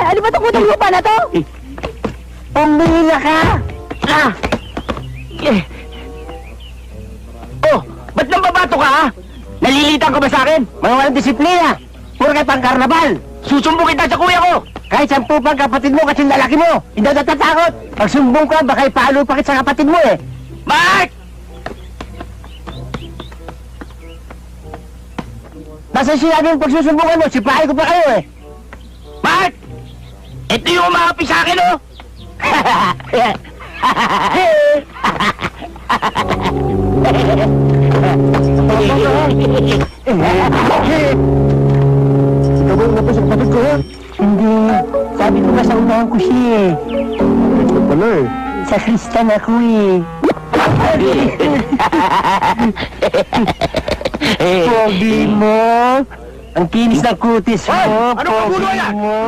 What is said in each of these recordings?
Ano ba itong utang lupa na to? Pumila ka! Oh, ba't nang babato ka, ha? Nalilitan ka ba sa akin? Mga walang disiplina! Puro kayo pang karnabal! Susumbo kita sa kuya ko! Kahit 10 pang kapatid mo kasi lalaki mo! Hindi na natatakot! Pag sumbong ka, baka ipalo pa kita sa kapatid mo eh! Mark! Basta sinabi yung pagsusumbungan mo, sipahin ko pa kayo eh! Mark! Ito yung umahapi sa akin, oh! Ikaw ba sa kapatid ko, ha? Hindi. Sabi ko ba sa unahan ko siya eh. Ito pala eh. Sa Kristan ako eh. Pogi mo. Ang kinis ng kutis mo. Ano kagulo yan? mo.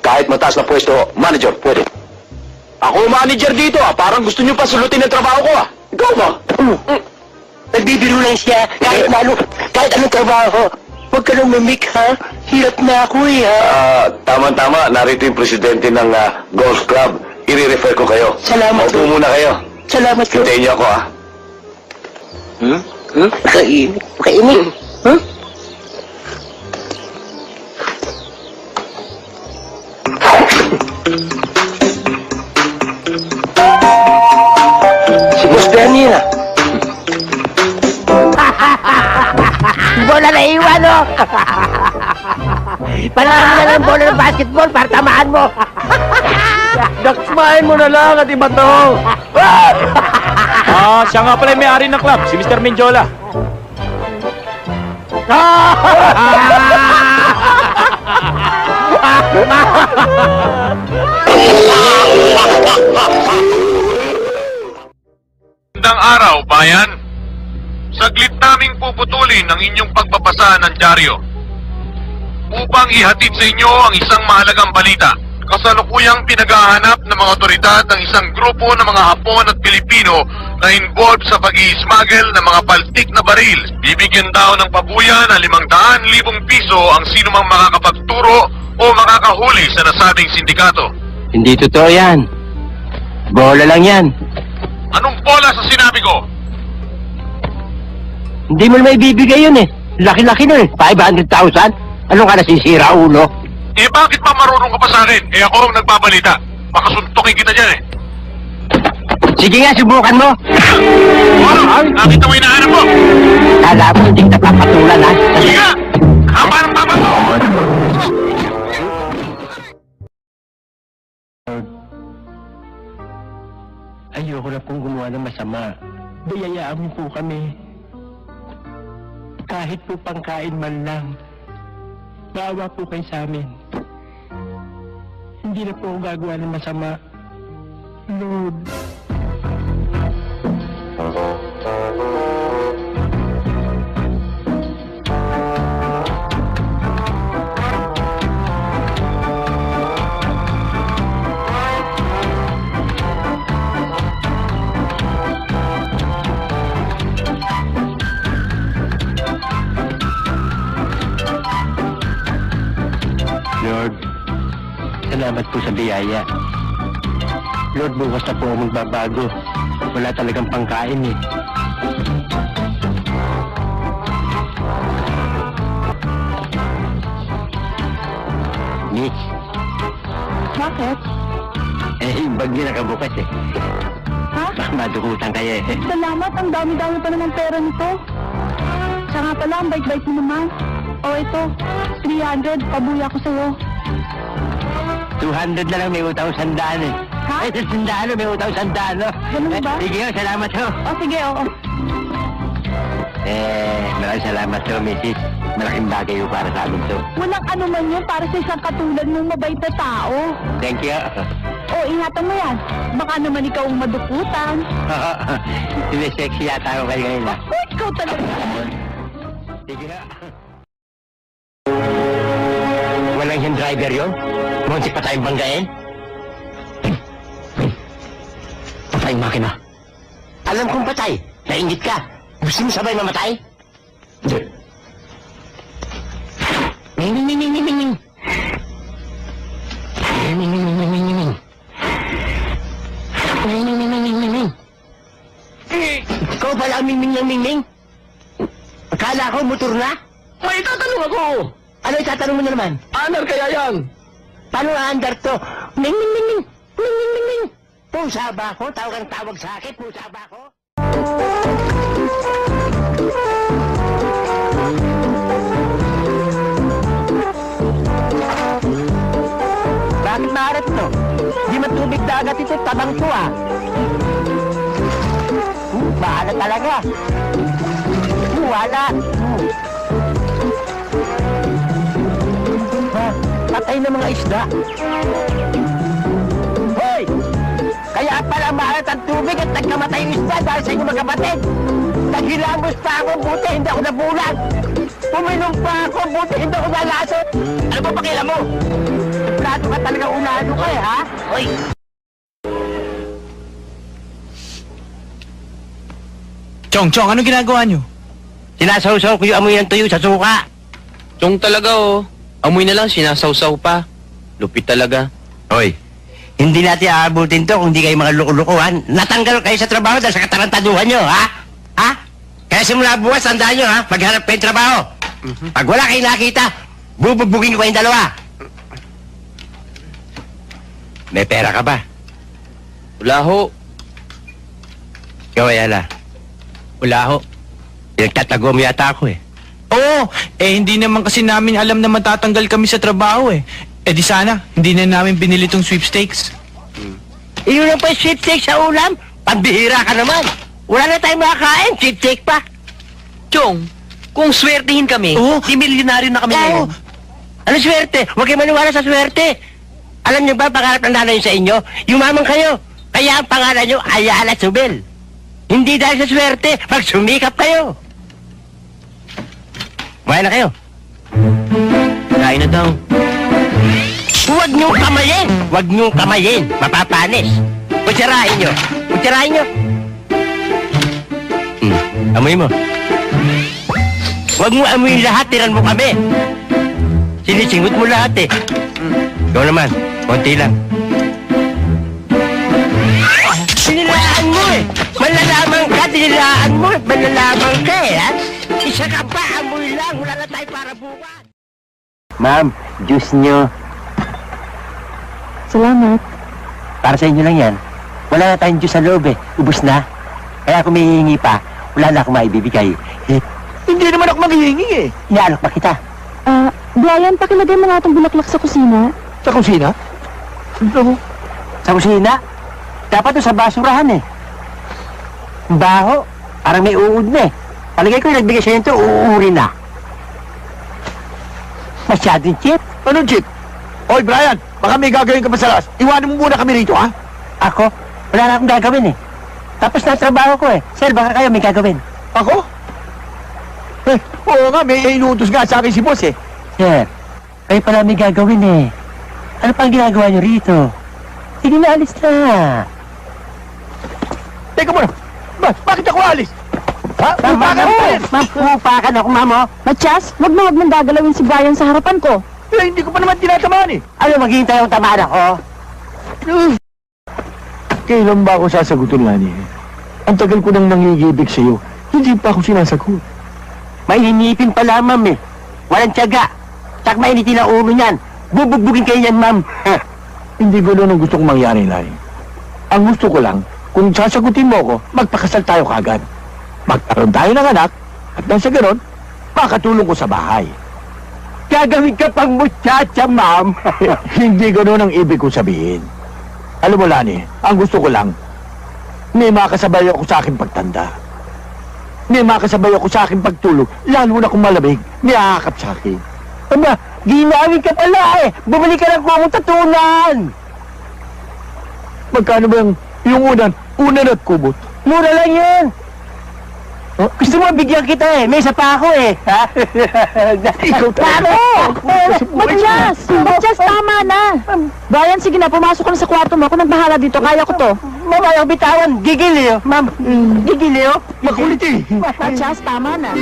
Kahit mataas na pwesto, manager, pwede. Ako manager dito, Parang gusto niyo pa sulutin ang trabaho ko, Ikaw ba? Nagbibiro lang siya. Kahit anong trabaho. Huwag ka nang mamik, ha? Hirap na ako eh, ha? Tama-tama. Narito yung presidente ng golf club. I-refer ko kayo. Salamat, Maupo muna kayo. Salamat ko. Hintayin niyo ako, Kainit. Kainit. Huh? Si Boss Danny na. Bola na iwan, oh! Panahan mo na lang bola ng basketball para tamaan mo. Daksmahin mo na lang at iba to. Siya nga pala yung may-ari ng club, si Mr. Menjola. Magandang araw, bayan. Saglit naming puputulin ang inyong pagbabasa ng dyaryo upang ihatid sa inyo ang isang mahalagang balita. Kasalukuyang pinaghahanap ng mga otoridad ng isang grupo ng mga Hapon at Pilipino na involved sa pag-i-smuggle ng mga paltik na baril. Bibigyan daw ng pabuya na 500,000 piso ang sinumang makakapagturo o makakahuli sa nasabing sindikato. Hindi totoo yan. Bola lang yan. Anong bola sa sinabi ko? Hindi mo naman ibibigay yun eh. Laki-laki na eh. 500,000? Anong ka nasisira, ulo? Eh bakit pa marunong ka pa sa akin? Eh ako ang nagbabalita. Makasuntukin kita dyan eh. Sige nga, subukan mo. Nakita mo hinahanap mo? Kala mo hindi kita papatulan, ha? Sige nga! Haba ng tama mo! Ayoko na pong gumawa ng masama. Bayayaan mo po kami. Kahit po pangkain man lang. Baawa po kayo sa amin. Hindi na po ako gagawa ng masama. Lord. Lord, salamat po sa biyaya. Lord, bukas na po ako magbabago. Wala talagang pangkain eh. Miss, Bakit? yung bag niyo nakabukas eh. Ha? Baka madukutan kayo eh. Salamat, ang dami-dami pa naman pera nito. Siya nga pala, ang bait-bait mo naman. O ito, 300, pabuya ko sa'yo. 200 na lang, may utang 100 eh. Ha? Ay, 100 may utang 100 no? Ganun ba? Sige, salamat ho. O sige, oo. Maraming salamat ho, Mrs. Malaking bagay ho para sa amin to. Walang ano man yun para sa isang katulad mong mabait na tao. Thank you. O, ingatan mo yan. Baka naman ikaw ang madukutan. Sexy yata ako kayo ngayon ha. O, ikaw talaga. Sige ha. Walang yung driver yun? Muntik pa tayong banggain? Patay yung makina. Alam kong patay. Nainggit ka. Gusto mo sabay mamatay? Hindi. Ning, ning, ning, ning, ning, ning. Ning, ning, ning, ning, ning, ning, ning. Ning, ning, ning, ning, ning, ning, ning. Ikaw pala ang ming, ming, ng ming, ming? Akala ko motor na? May tatanong ako! Ano itatanong mo na naman? Anar kaya yan? Paano aandar to? Ning, ning, ning, ning. Ning, ning, ning, ning. Pusa ba ako? Tawag ang tawag sa akin. Pusa ba ako? Bakit maarat to? Di matubig dagat ito. Tabang to ah. Bahala talaga. Wala. Patay na mga isda. Hoy! Kaya pala maalat ang tubig at nagkamatay yung isda dahil sa inyong magkapatid. Naghilamos pa ako, buti hindi ako nabulag. Puminom pa ako, buti hindi ako nalasot. Ano ba pakila mo? Plato ka talaga unado ka eh, ha? Hoy! Chong, ano ginagawa nyo? Sinasawsaw ko yung amoy ng tuyo sa suka. Chong talaga oh. Amoy na lang, sinasawsaw pa. Lupit talaga. Hoy, hindi natin aabutin to kung di kayo mga lukulukuhan. Natanggal kayo sa trabaho dahil sa katarantaduhan nyo, ha? Ha? Kaya simula bukas, tandaan nyo, ha? Maghanap kayo ng trabaho. Pag wala kayo nakita, bubugbugin ko kayong dalawa. May pera ka ba? Wala ho. Ikaw, Ayala. Wala ho. Pinagtatago mo yata ako, eh. Oo, hindi naman kasi namin alam na matatanggal kami sa trabaho eh. Di sana, hindi na namin binili tong sweepstakes. Iyon lang pa yung sweepstake sa ulam. Pambihira ka naman. Wala na tayong makakain, sweepstake pa. Chong, kung swertihin kami, Oo. di milyonaryo na kami Oo. ngayon. Ano swerte? Huwag kayo maniwala sa swerte. Alam niyo ba, pangarap ng nanay sa inyo, yumaman kayo. Kaya ang pangalan niyo, Ayala Subel. Hindi dahil sa swerte, pag sumikap kayo. Kumain na kayo. Kain na daw. Huwag niyong kamayin! Huwag niyong kamayin! Mapapanis! Kutsarahin niyo! Kutsarahin niyo! Amoy mo. Huwag mo amoyin lahat, tiran mo kami. Sinisingot mo lahat eh. Ikaw naman, konti lang. Sinilaan mo eh! Malalaman ka, sinilaan mo eh! Malalaman ka eh, ha? Isa ka pa, amoy lang! Wala na tayo para bukas! Ma'am, juice niyo. Salamat. Para sa inyo lang yan. Wala na tayong juice sa loob eh. Ubus na. Kaya kung may hihingi pa, wala na akong maibibigay. Hindi naman ako maghihingi eh. Inaalok pa kita. Brian, pakilagay mo nga itong bulaklak sa kusina. Sa kusina? Sa kusina, dapat to sa basurahan eh. Ang baho. Parang may uod na eh. Palagay ko yung nagbigay sa'yo nito, uuri na. Masyadong cheap. Anong chip? Oy, Brian, baka may gagawin ka pa sa las. Iwanan mo muna kami rito, ha? Ako, wala na akong gagawin eh. Tapos na trabaho ko eh. Sir, baka kayo may gagawin. Ako? Eh, oo nga, may inuutos nga sa akin si boss eh. Sir, kayo pala may gagawin eh. Ano pang ginagawa niyo rito? Sige na, alis na. Teka muna, bakit ako alis? Ha? Upakan pa rin! Ma'am, upakan ako, ma'am, oh. Matias, wag mong gagalawin si Brian sa harapan ko. Eh, hindi ko pa naman tinatamaan eh. Ano, maghihintay akong tamaan ako? Kailan ba ako sasagutin, Lani? Ang tagal ko nang nangigibig sa'yo. Hindi pa ako sinasagot. May hinipin pala, ma'am, eh. Walang tiyaga. Tsak mainitin ang ulo niyan. Bubugbugin kayo niyan, ma'am. Hindi gano'n ang gusto kong mangyari, Lani. Ang gusto ko lang, kung sasagutin mo ako, magpakasal tayo kagad. Magkaroon tayo ng anak, at nang sa gano'n, makatulong ko sa bahay. Gagawin ka pang muchacha, ma'am. Hindi gano'n ang ibig ko sabihin. Alam mo, Lani, ang gusto ko lang, may makasabay ako sa aking pagtanda. May makasabay ako sa aking pagtulog, lalo na kung malamig, may aakap sa akin. Aba, ginawin ka pala eh. Bumili ka ng kumong tatunan. Magkano ba yung unan at kubot? Mura lang yun. Gusto mo bigyan kita eh. May isa pa ako eh. Ha? Ikaw talaga. Matias! Matias, tama na. Brian, sige na, pumasok ka na sa kwarto mo. Ako nang bahala dito, kaya ko to. Ma'am, ayaw bitawan. Gigil eh. Ma'am, gigil eh. Makulit eh. Matias, tama na.